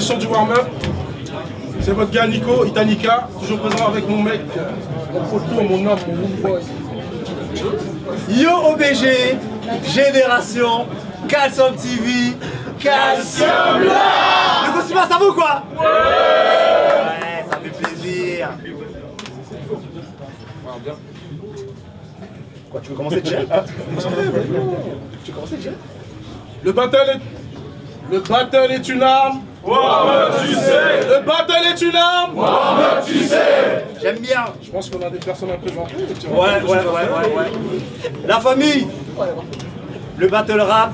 sur du warm-up. C'est votre gars Nico, Itanica, toujours présent avec mon mec, mon poteau, mon homme, mon boy. Yo OBG, Génération, Calcium TV, Calcium là. Le costume ça vaut quoi? Ouais, ça fait plaisir. Quoi, tu veux commencer déjà? Tu veux commencer déjà? Le battle est une arme. Warm-up, tu sais. Le battle est une arme. Warm-up, tu sais. J'aime bien. Je pense qu'on a des personnes à présenter. Ouais. La famille. Le battle rap,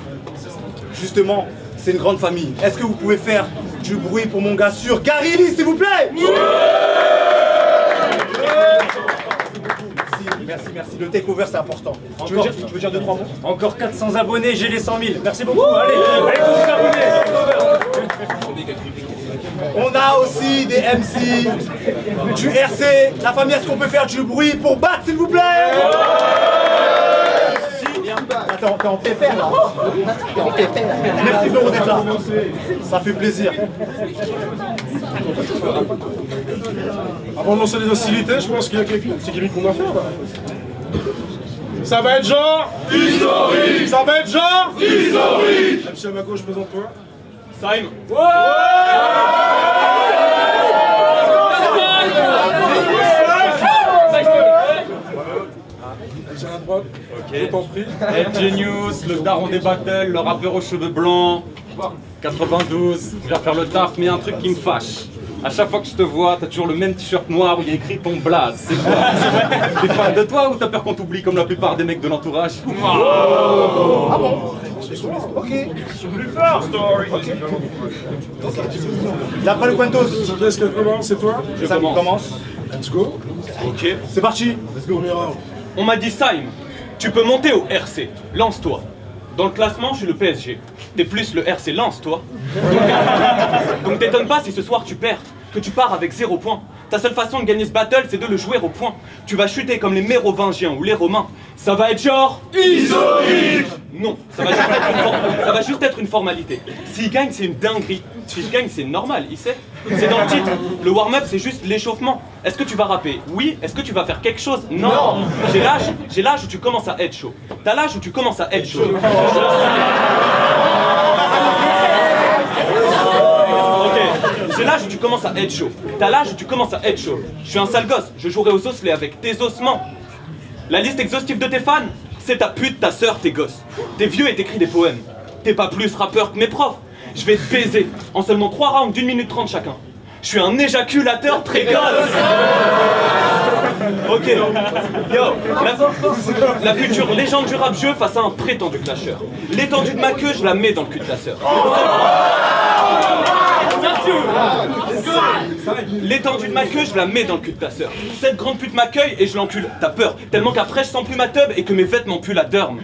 justement, c'est une grande famille. Est-ce que vous pouvez faire du bruit pour mon gars sûr Garili, s'il vous plaît? Merci. Le takeover, c'est important. Tu veux dire 2-3 mots? Encore 400 abonnés, j'ai les 100 000. Merci beaucoup. Allez, tous vous abonner. On a aussi des MC, du RC. La famille, est-ce qu'on peut faire du bruit pour battre, s'il vous plaît? Attends, t'es en pépère là. T'es en pépère. Merci de d'être là. Ça fait plaisir. Avant de lancer les hostilités, je pense qu'il y a quelques petits gimmicks qu'on doit faire là. Ça va être genre Historique. Ça va être genre Historique. MC à ma gauche, présente-toi. Saïm. MC à la droite. Ok. Je t'en prie. Ed Genius, le daron des battles, le rappeur aux cheveux blancs. 92, je vais faire le taf, mais il y a un truc qui me fâche. À chaque fois que je te vois, t'as toujours le même t-shirt noir où il y a écrit ton blaze. C'est quoi? T'es fan de toi ou t'as peur qu'on t'oublie comme la plupart des mecs de l'entourage? Ah bon? Ok. Plus fort, story. D'après le Quentos. Est-ce qu'elle commence? C'est toi? Je Ça commence. Let's go. Ok. C'est parti. Let's go, Mira. On m'a dit Saïm, tu peux monter au RC, lance-toi. Dans le classement, je suis le PSG. T'es plus le RC, lance-toi. Donc t'étonnes pas si ce soir tu perds, que tu pars avec 0 points. Ta seule façon de gagner ce battle, c'est de le jouer au point. Tu vas chuter comme les Mérovingiens ou les Romains. Ça va être genre... Historique. Non, ça va juste être une formalité. S'il gagne, c'est une dinguerie. S'il gagne, c'est normal, il sait. C'est dans le titre. Le warm-up, c'est juste l'échauffement. Est-ce que tu vas rapper? Oui. Est-ce que tu vas faire quelque chose? Non. J'ai l'âge où tu commences à être chaud. T'as l'âge où tu commences à être chaud. Ok, j'ai l'âge où tu commences à être chaud. T'as l'âge où tu commences à être chaud. Je suis un sale gosse, je jouerai aux osselets avec tes ossements. La liste exhaustive de tes fans, c'est ta pute, ta sœur, tes gosses. T'es vieux et t'écris des poèmes. T'es pas plus rappeur que mes profs. Je vais te baiser en seulement 3 rounds d'1 minute 30 chacun. Je suis un éjaculateur précoce. Ok, yo, la future légende du rap jeu face à un prétendu clasheur. L'étendue de ma queue, je la mets dans le cul de ta sœur. L'étendue de ma queue, je la mets dans le cul de ta sœur. Cette grande pute m'accueille et je l'encule. T'as peur, tellement qu'après je sens plus ma teub et que mes vêtements puent la derme.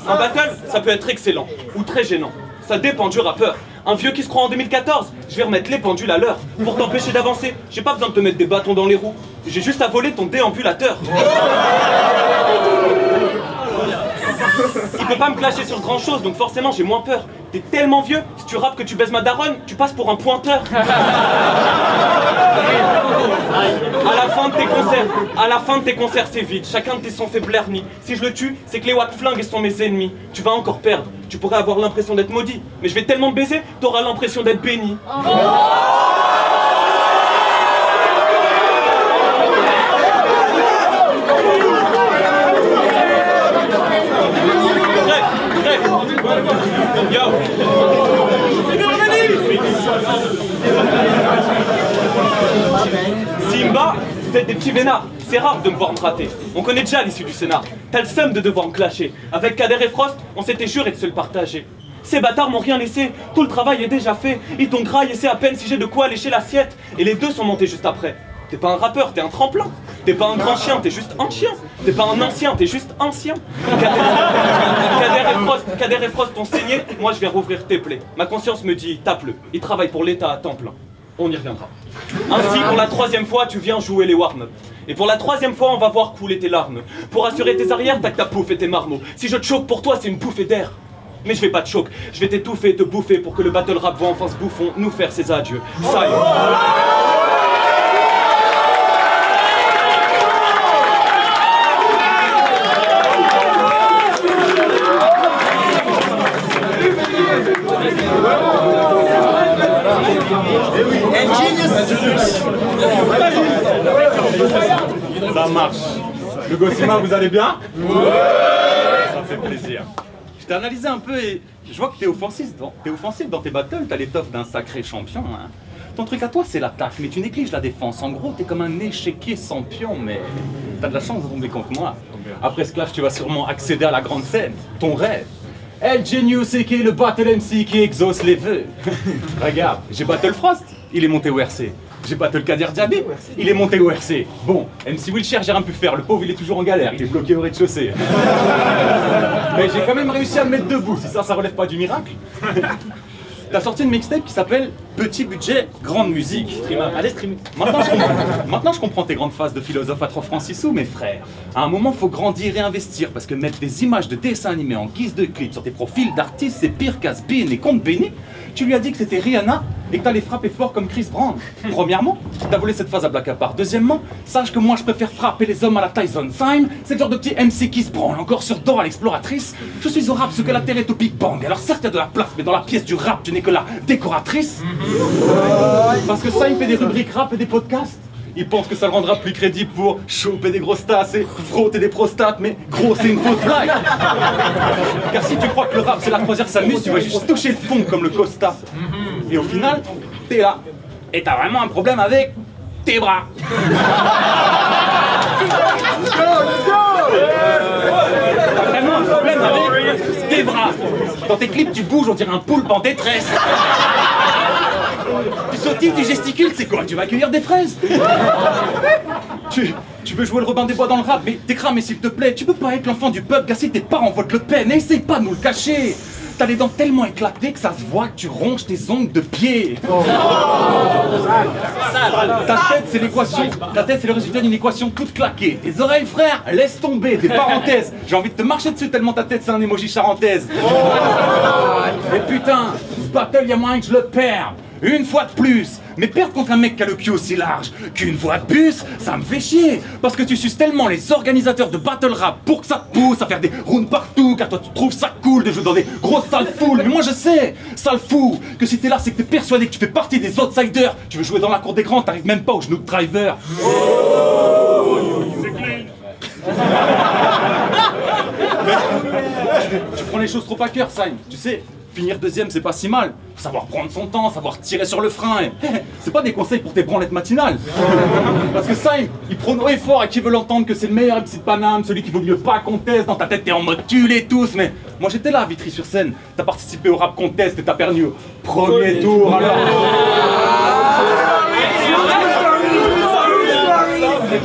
Un battle, ça peut être excellent ou très gênant. Ça dépend du rappeur. Un vieux qui se croit en 2014, je vais remettre les pendules à l'heure. Pour t'empêcher d'avancer, j'ai pas besoin de te mettre des bâtons dans les roues. J'ai juste à voler ton déambulateur. Il peut pas me clasher sur grand chose, donc forcément j'ai moins peur. T'es tellement vieux, si tu rappes que tu baises ma daronne, tu passes pour un pointeur. À la fin de tes concerts, c'est vide. Chacun de tes sons fait blerni. Si je le tue, c'est que les wack flingues sont mes ennemis. Tu vas encore perdre. Tu pourrais avoir l'impression d'être maudit, mais je vais tellement te baiser, t'auras l'impression d'être béni. Yo. Simba, vous êtes des petits vénards. C'est rare de me voir me rater. On connaît déjà l'issue du scénar. T'as le seum de devoir me clasher. Avec Kader et Frost, on s'était juré de se le partager. Ces bâtards m'ont rien laissé, tout le travail est déjà fait. Ils t'ont graillé et c'est à peine si j'ai de quoi lécher l'assiette. Et les deux sont montés juste après. T'es pas un rappeur, t'es un tremplin. T'es pas un grand chien, t'es juste un chien. T'es pas un ancien, t'es juste ancien. Kader et Frost t'ont saigné, moi je viens rouvrir tes plaies. Ma conscience me dit, tape-le, il travaille pour l'État à temps plein. On y reviendra. Ainsi, pour la 3e fois, tu viens jouer les warm-up. Et pour la 3e fois, on va voir couler tes larmes. Pour assurer tes arrières, t'as que ta pouffe et tes marmots. Si je te choque pour toi, c'est une bouffée d'air. Mais je vais pas te choquer, je vais t'étouffer et te bouffer pour que le battle rap voit enfin ce bouffon nous faire ses adieux. Ça y est. Ça marche. Le Gossima, vous allez bien? Ouais. Ça fait plaisir. Je t'ai analysé un peu et je vois que t'es offensif dans tes battles, t'as l'étoffe d'un sacré champion. Hein. Ton truc à toi, c'est l'attaque, mais tu négliges la défense. En gros, t'es comme un échiquier sans pion, mais t'as de la chance de tomber contre moi. Après ce clash, tu vas sûrement accéder à la grande scène, ton rêve. El Genius, c'est qui est le battle MC qui exauce les vœux. Regarde, j'ai battle Frost, il est monté au RC. J'ai battle Kader Diaby, il est monté au RC. Bon, MC Wilshire, j'ai rien pu faire, le pauvre il est toujours en galère, il est bloqué au rez-de-chaussée. Mais j'ai quand même réussi à me mettre debout, si ça relève pas du miracle. T'as sorti une mixtape qui s'appelle Petit budget, grande musique. Allez, stream. Maintenant, je comprends tes grandes phases de philosophe à 3 francs 6 sous, mes frères. À un moment, faut grandir et investir, parce que mettre des images de dessins animés en guise de clips sur tes profils d'artistes, c'est pire qu'Has-Been et Compte Béni. Tu lui as dit que c'était Rihanna et que t'allais frapper fort comme Chris Brown. Premièrement, t'as volé cette phase à Black Apart. Deuxièmement, sache que moi je préfère frapper les hommes à la Tyson Syme. C'est le genre de petit MC qui se branle encore sur Dora l'exploratrice. Je suis au rap ce que la terre est au Big Bang. Alors certes, il y a de la place, mais dans la pièce du rap, tu n'es que la décoratrice. Parce que Syme fait des rubriques rap et des podcasts. Il pense que ça le rendra plus crédible pour choper des grosses tasses et frotter des prostates, mais gros, c'est une fausse blague. Car si tu crois que le rap c'est la croisière s'amuse, tu vas juste toucher le fond comme le Costa. Et au final, t'es là. Et t'as vraiment un problème avec tes bras. T'as vraiment un problème avec tes bras. Dans tes clips, tu bouges, on dirait un poulpe en détresse. Tu sautilles, tu gesticules, c'est quoi? Tu vas accueillir des fraises? Tu veux jouer le Robin des Bois dans le rap, mais t'es cramé s'il te plaît. Tu peux pas être l'enfant du peuple, car si tes parents votent Le Pen, essaye pas de nous le cacher. T'as les dents tellement éclatées que ça se voit que tu ronges tes ongles de pied. Ta tête c'est l'équation, ta tête c'est le résultat d'une équation toute claquée. Tes oreilles frère, laisse tomber, des parenthèses. J'ai envie de te marcher dessus tellement ta tête c'est un émoji charentaise. Et putain, ce battle y'a moyen que je le perde. Une fois de plus, mais perdre contre un mec qui a le cul aussi large qu'une voix de bus, ça me fait chier. Parce que tu suces tellement les organisateurs de battle rap pour que ça te pousse à faire des rounds partout, car toi tu trouves ça cool de jouer dans des grosses salles full. Mais moi je sais, sale fou, que si t'es là c'est que t'es persuadé que tu fais partie des outsiders. Tu veux jouer dans la cour d'écran, t'arrives même pas au genou de driver. C'est clean. Tu prends les choses trop à cœur, Syme, tu sais. Finir deuxième, c'est pas si mal. Faut savoir prendre son temps, savoir tirer sur le frein. C'est pas des conseils pour tes branlettes matinales. Parce que Syme, il prône haut et fort et qui veut l'entendre que c'est le meilleur MC de Paname, celui qui vaut mieux pas conteste. Dans ta tête, t'es en mode tu les tous. Mais moi j'étais là à Vitry-sur-Seine. T'as participé au rap contest et t'as perdu au premier tour.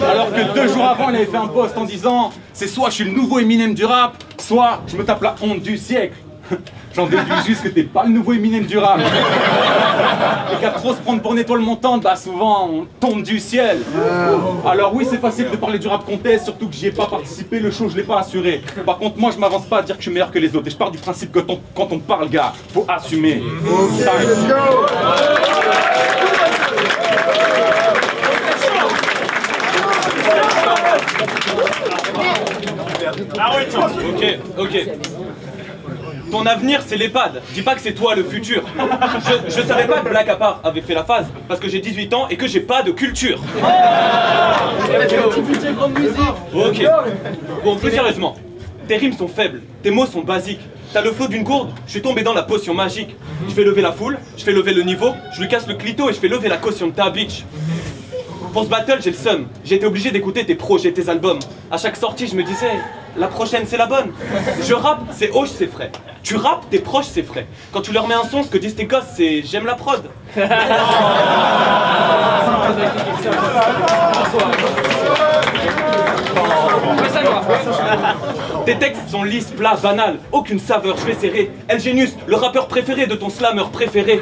Alors que 2 jours avant, il avait fait un post en disant c'est soit je suis le nouveau Eminem du rap, soit je me tape la honte du siècle. J'en déduis juste que t'es pas le nouveau Eminem du rap. Et qu'à trop se prendre pour une étoile montante, bah souvent on tombe du ciel. Alors oui, c'est facile de parler du rap contest, surtout que j'y ai pas participé, le show je l'ai pas assuré. Par contre, moi je m'avance pas à dire que je suis meilleur que les autres. Et je pars du principe que quand on parle, gars, faut assumer. Ok. Ton avenir c'est l'EHPAD, dis pas que c'est toi le futur. Je savais pas que Black Apart avait fait la phase, parce que j'ai 18 ans et que j'ai pas de culture. Ok. Bon, plus sérieusement, tes rimes sont faibles, tes mots sont basiques. T'as le flot d'une gourde, je suis tombé dans la potion magique. Je fais lever la foule, je fais lever le niveau, je lui casse le clito et je fais lever la caution de ta bitch. Pour ce battle, j'ai le seum. J'ai été obligé d'écouter tes projets, tes albums. À chaque sortie, je me disais, la prochaine, c'est la bonne. Je rappe, c'est hoche, c'est frais. Tu rappes, tes proches, c'est frais. Quand tu leur mets un son, ce que disent tes gosses, c'est j'aime la prod. Tes textes sont lisses, plats, banals, aucune saveur, je vais serrer. El Genius, le rappeur préféré de ton slammer préféré.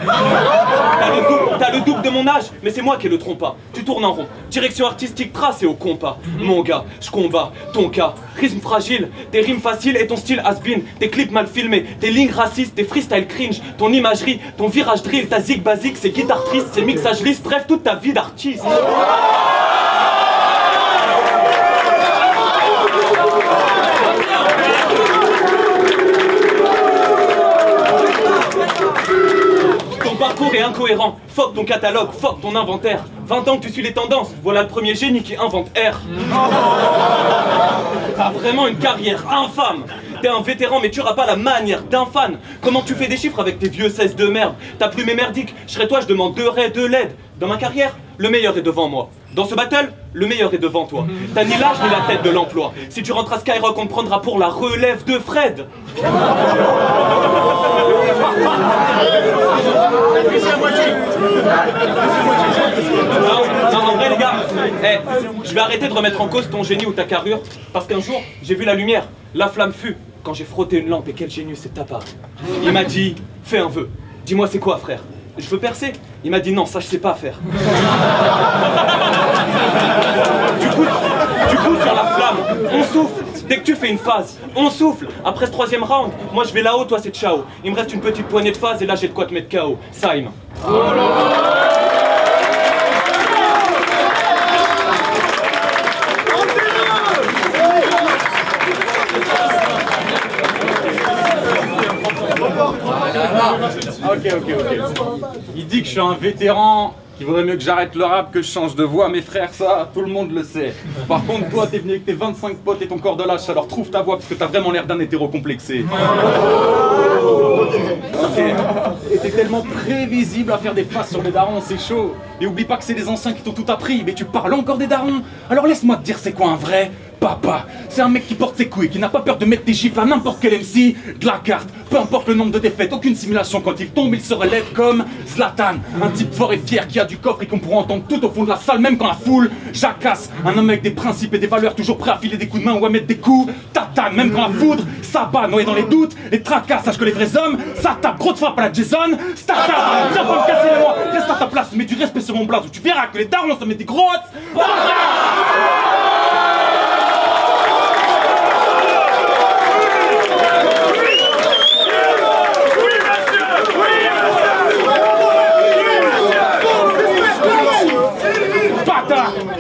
T'as le double de mon âge, mais c'est moi qui le trompe pas. Tu tournes en rond, direction artistique tracée au compas. Mon gars, je combats ton cas. Rythme fragile, tes rimes faciles et ton style has-been. Tes clips mal filmés, tes lignes racistes, tes freestyle cringe, ton imagerie, ton virage drill, ta zig basique, c'est guitare triste, c'est mixage lisse, bref, toute ta vie d'artiste. Ton parcours est incohérent, fuck ton catalogue, fuck ton inventaire. 20 ans que tu suis les tendances, voilà le premier génie qui invente R. T'as vraiment une carrière infâme. T'es un vétéran mais tu auras pas la manière d'un fan. Comment tu fais des chiffres avec tes vieux 16 de merde? Ta plume est merdique, je serais toi je demande 2 raies, 2 LED. Dans ma carrière, le meilleur est devant moi. Dans ce battle, le meilleur est devant toi. T'as ni l'âge ni la tête de l'emploi. Si tu rentres à Skyrock, on te prendra pour la relève de Fred. Non, en vrai les gars, je vais arrêter de remettre en cause ton génie ou ta carrure, parce qu'un jour, j'ai vu la lumière, la flamme fut, quand j'ai frotté une lampe et quel génie c'est apparu. Il m'a dit, fais un vœu, dis-moi c'est quoi frère? Je veux percer? Il m'a dit non, ça je sais pas faire. Du coup sur la flamme, on souffle. Dès que tu fais une phase, on souffle. Après ce 3e round, moi je vais là-haut, toi c'est ciao. Il me reste une petite poignée de phases et là j'ai de quoi te mettre KO. Saïm. Ok. Il dit que je suis un vétéran, qu'il vaudrait mieux que j'arrête le rap, que je change de voix. Mes frères, ça, tout le monde le sait. Par contre, toi, t'es venu avec tes 25 potes et ton corps de lâche, alors trouve ta voix parce que t'as vraiment l'air d'un hétéro complexé. Et t'es tellement prévisible à faire des faces sur les darons, c'est chaud. Et oublie pas que c'est les anciens qui t'ont tout appris, mais tu parles encore des darons. Alors laisse-moi te dire c'est quoi un vrai papa. C'est un mec qui porte ses couilles, qui n'a pas peur de mettre des chiffres à n'importe quel MC, de la carte, peu importe le nombre de défaites, aucune simulation, quand il tombe, il se relève comme Zlatan. Un type fort et fier qui a du coffre et qu'on pourra entendre tout au fond de la salle, même quand la foule jacasse. Un homme avec des principes et des valeurs, toujours prêt à filer des coups de main ou à mettre des coups, tatane, même quand la foudre s'abat, noyé dans les doutes, les tracas, sache que les vrais hommes, ça tape, gros de frappe à la Jason, startup, viens pas me casser les mois, reste à ta place, mets du respect sur mon blaze, où tu verras que les darons, ça met des grosses.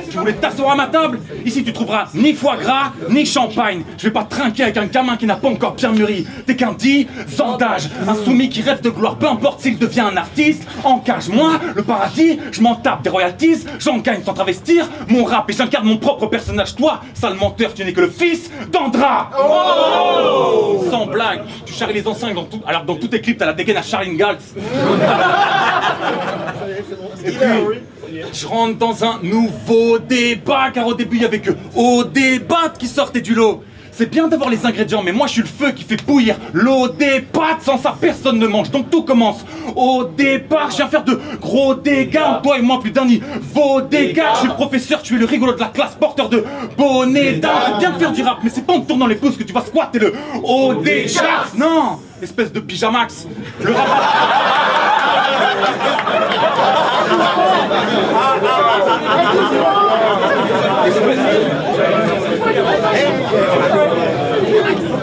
Tu voulais t'asseoir à ma table? Ici tu trouveras ni foie gras, ni champagne. Je vais pas trinquer avec un gamin qui n'a pas encore bien mûri. T'es qu'un 10 ans d'âge, un soumis qui rêve de gloire, peu importe s'il devient un artiste. En cage, moi, le paradis, je m'en tape des royalties, j'en gagne sans travestir mon rap et j'incarne mon propre personnage. Toi, sale menteur, tu n'es que le fils d'Andra. Oh, sans blague, tu charries les anciens alors dans tous tes clips t'as la dégaine à Charlie Ingalls. Et puis, je rentre dans un nouveau débat, car au début il y avait que au débat qui sortait du lot. C'est bien d'avoir les ingrédients, mais moi je suis le feu qui fait bouillir l'eau des pâtes. Sans ça personne ne mange, donc tout commence au départ. Je viens faire de gros dégâts, toi et moi plus d'un niveau d'écart. Je suis le professeur, tu es le rigolo de la classe, porteur de bonnet d'art. C'est bien de faire du rap, mais c'est pas en te tournant les pouces que tu vas squatter le haut des charts. Non, espèce de pyjamax. Le rap...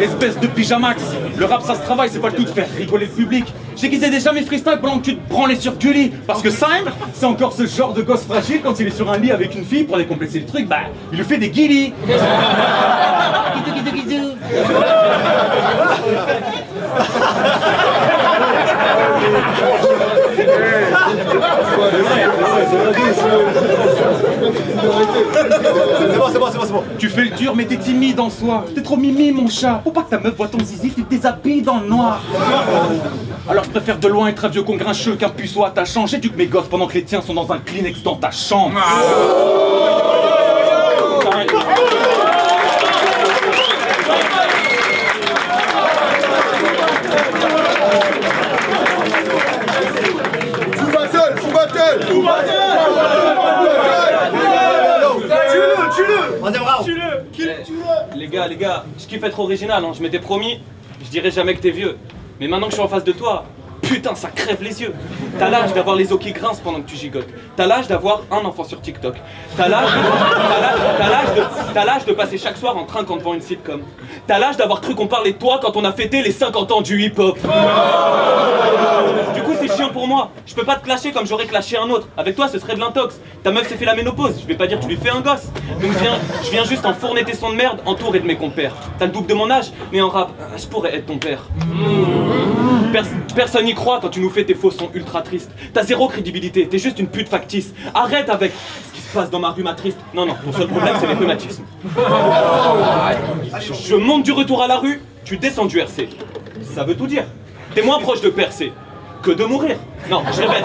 Espèce de pyjamax. Le rap ça se travaille, c'est pas le tout de faire rigoler le public. J'ai qu'ils aient déjà mes freestyles pendant que tu te branlais sur Gulli. Parce que Simon, c'est encore ce genre de gosse fragile, quand il est sur un lit avec une fille pour décomplexer le truc, bah il lui fait des guillis. C'est bon. Tu fais le dur mais t'es timide en soi. T'es trop mimi mon chat. Faut pas que ta meuf voit ton zizi, tu te déshabilles dans le noir. Alors je préfère de loin être un vieux con grincheux qu'un puceau attachant. J'éduque mes gosses pendant que les tiens sont dans un Kleenex dans ta chambre. Troisième round. Tue-le. Les gars, je kiffe être original, hein. Je m'étais promis, je dirais jamais que t'es vieux. Mais maintenant que je suis en face de toi, putain, ça crève les yeux. T'as l'âge d'avoir les os qui grincent pendant que tu gigotes. T'as l'âge d'avoir un enfant sur TikTok. T'as l'âge de passer chaque soir en trinquant devant une sitcom. T'as l'âge d'avoir cru qu'on parlait de toi quand on a fêté les 50 ans du hip-hop. Du coup, c'est chiant pour moi. Je peux pas te clasher comme j'aurais clashé un autre. Avec toi, ce serait de l'intox. Ta meuf s'est fait la ménopause. Je vais pas dire que tu lui fais un gosse. Donc je viens juste enfourner tes sons de merde entouré de mes compères. T'as le double de mon âge, mais en rap, je pourrais être ton père. Personne n'y croit quand tu nous fais tes faux sons ultra tristes. T'as zéro crédibilité, t'es juste une pute factice. Arrête avec ce qui se passe dans ma rue triste. Non, ton seul problème c'est les rhumatismes. Je monte du retour à la rue, tu descends du RC. Ça veut tout dire. T'es moins proche de percer que de mourir. Non, je répète.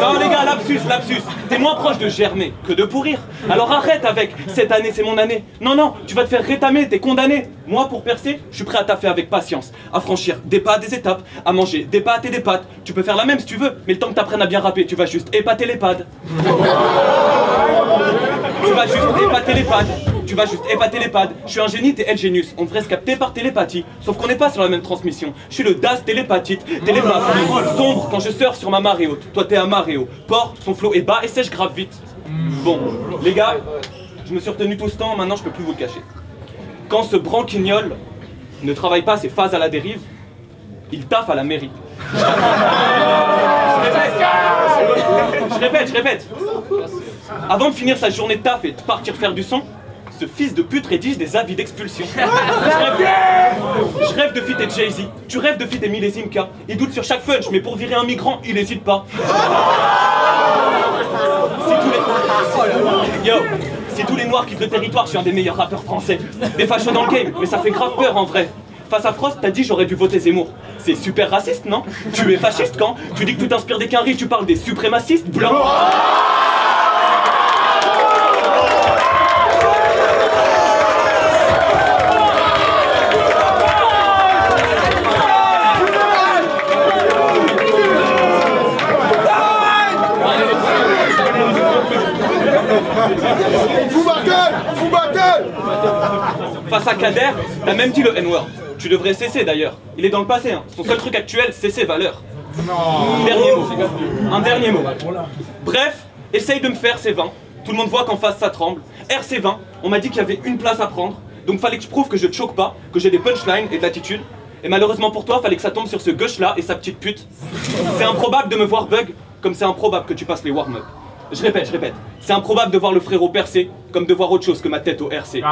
Non les gars, lapsus. T'es moins proche de germer que de pourrir. Alors arrête avec cette année c'est mon année. Non, tu vas te faire rétamer, t'es condamné. Moi pour percer, je suis prêt à taffer avec patience. À franchir des pas, des étapes, à manger des pâtes et des pâtes. Tu peux faire la même si tu veux, mais le temps que t'apprennes à bien rapper, tu vas juste épater les pads. Je suis un génie, t'es El Genius. On devrait se capter par télépathie. Sauf qu'on n'est pas sur la même transmission. Je suis le DAS télépatite, télépathie. Sombre quand je surfe sur ma marée haute. Toi t'es un maréo. Port, son flot est bas et sèche grave vite. Bon, les gars, je me suis retenu tout ce temps, maintenant je peux plus vous le cacher. Quand ce branquignol ne travaille pas ses phases à la dérive, il taffe à la mairie. Je répète. Avant de finir sa journée de taf et de partir faire du son, ce fils de pute rédige des avis d'expulsion. Je rêve de feat et Jay-Z, tu rêves de feat et Millésime K. Il doute sur chaque punch, mais pour virer un migrant, il hésite pas. Si tous les noirs quittent le territoire, je suis un des meilleurs rappeurs français. Des fachos dans le game, mais ça fait grave peur en vrai. Face à Frost, t'as dit j'aurais dû voter Zemmour. C'est super raciste, non? Tu es fasciste quand tu dis que tu t'inspires des quinries, tu parles des suprémacistes blancs. Fou battle. Face à Kader, t'as même dit le N-word. Tu devrais cesser d'ailleurs. Il est dans le passé, hein. Son seul truc actuel, c'est ses valeurs. Un dernier mot. Bref, essaye de me faire C20. Tout le monde voit qu'en face ça tremble. RC20, on m'a dit qu'il y avait une place à prendre. Donc fallait que je prouve que je te choque pas, que j'ai des punchlines et de l'attitude. Et malheureusement pour toi, fallait que ça tombe sur ce gauche-là et sa petite pute. C'est improbable de me voir bug, comme c'est improbable que tu passes les warm-up. Je répète. C'est improbable de voir le frérot percer, comme de voir autre chose que ma tête au RC.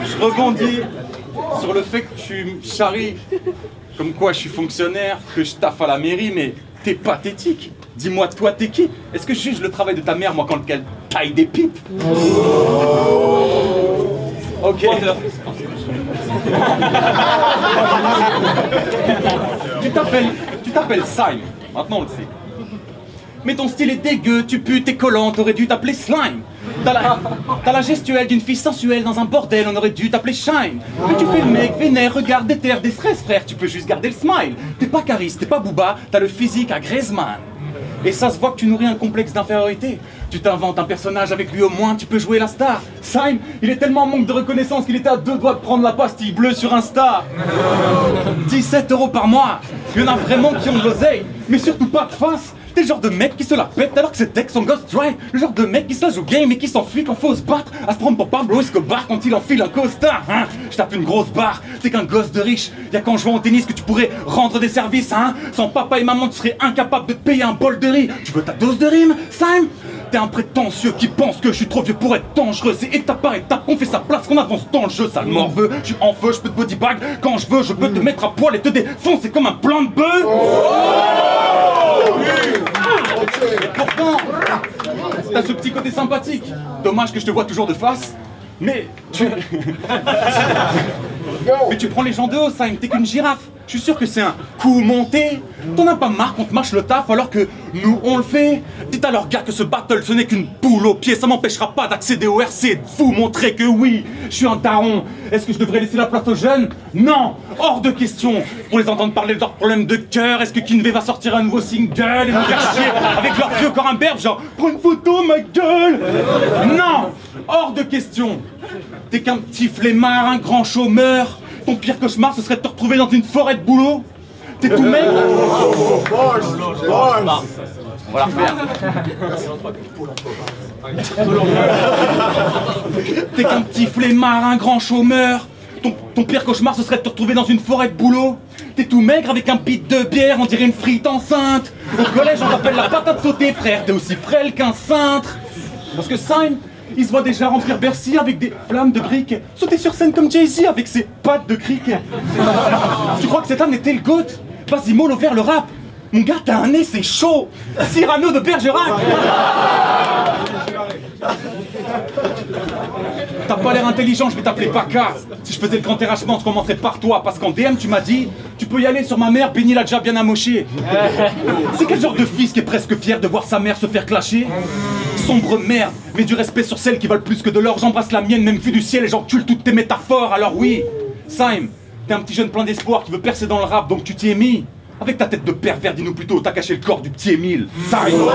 Je rebondis sur le fait que tu me charries comme quoi je suis fonctionnaire, que je taffe à la mairie, mais t'es pathétique. Dis-moi toi, t'es qui? Est-ce que je juge le travail de ta mère, moi, quand elle taille des pipes? Ok. Tu t'appelles Slime, maintenant on le sait. Mais ton style est dégueu, tu pues, t'es collant, t'aurais dû t'appeler Slime. T'as la gestuelle d'une fille sensuelle dans un bordel, on aurait dû t'appeler Shine. Mais tu fais le mec, vénère, regarde, déterre, des stress frère, tu peux juste garder le smile. T'es pas Caris, t'es pas Booba, t'as le physique à Griezmann. Et ça se voit que tu nourris un complexe d'infériorité. Tu t'inventes un personnage, avec lui au moins tu peux jouer la star. Slime, il est tellement en manque de reconnaissance qu'il était à 2 doigts de prendre la pastille bleue sur Insta. 17 € par mois, il y en a vraiment qui ont de l'oseille, mais surtout pas de face. T'es le genre de mec qui se la pète alors que ses textes sont Ghost Drive. Le genre de mec qui se la joue game et qui s'enfuit quand faut se battre. À se prendre pour Pablo Escobar quand il enfile un costard, hein. Je tape une grosse barre, t'es qu'un gosse de riche. Y'a qu'en jouant au tennis que tu pourrais rendre des services, hein. Sans papa et maman tu serais incapable de te payer un bol de riz. Tu veux ta dose de rime, Sam? T'es un prétentieux qui pense que je suis trop vieux pour être dangereux. C'est étape par étape qu'on fait sa place, qu'on avance dans le jeu. Ça le morveux, je suis en feu, je peux te bodybag quand je veux. Je peux te mettre à poil et te défoncer comme un plan de bœuf. Et pourtant, t'as ce petit côté sympathique. Dommage que je te vois toujours de face. Mais tu... Mais tu prends les gens de haut, Simon, t'es qu'une girafe. Je suis sûr que c'est un coup monté. T'en as pas marre qu'on te mâche le taf alors que nous on le fait. Dites à leurs gars que ce battle ce n'est qu'une boule au pied. Ça m'empêchera pas d'accéder au RC et de vous montrer que oui, je suis un daron. Est-ce que je devrais laisser la place aux jeunes? Non, hors de question. Pour les entendre parler de leurs problèmes de cœur, est-ce que Kinvey va sortir un nouveau single et nous faire chier avec leur vieux corps imberbe genre prends une photo ma gueule? Non, hors de question. T'es qu'un petit flemmard, un grand chômeur. Ton pire cauchemar, ce serait de te retrouver dans une forêt de boulot. T'es tout maigre. On va la refaire. T'es qu'un petit flemmard, un grand chômeur. Ton pire cauchemar, ce serait de te retrouver dans une forêt de boulot. T'es tout maigre avec un bit de bière, on dirait une frite enceinte. Au collège, on t'appelle la patate sautée, frère. T'es aussi frêle qu'un cintre. Parce que Simon, il se voit déjà remplir Bercy avec des flammes de briques, sauter sur scène comme Jay-Z avec ses pattes de cric. Tu crois que cet homme était le GOAT? Vas-y, mollo vers le rap. Mon gars, t'as un nez, c'est chaud. Cyrano de Bergerac. T'as pas l'air intelligent, je vais t'appeler Paca. Si je faisais le grand terrassement, je commencerais par toi. Parce qu'en DM, tu m'as dit, tu peux y aller sur ma mère, Benny l'a déjà bien amoché. C'est quel genre de fils qui est presque fier de voir sa mère se faire clasher? Sombre merde, mais du respect sur celles qui valent plus que de l'or. J'embrasse la mienne, même vue du ciel, et j'encule toutes tes métaphores. Alors oui, Simon, t'es un petit jeune plein d'espoir qui veut percer dans le rap, donc tu t'y es mis. Avec ta tête de pervers, dis-nous plutôt, t'as caché le corps du petit Émile. Simon.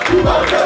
Who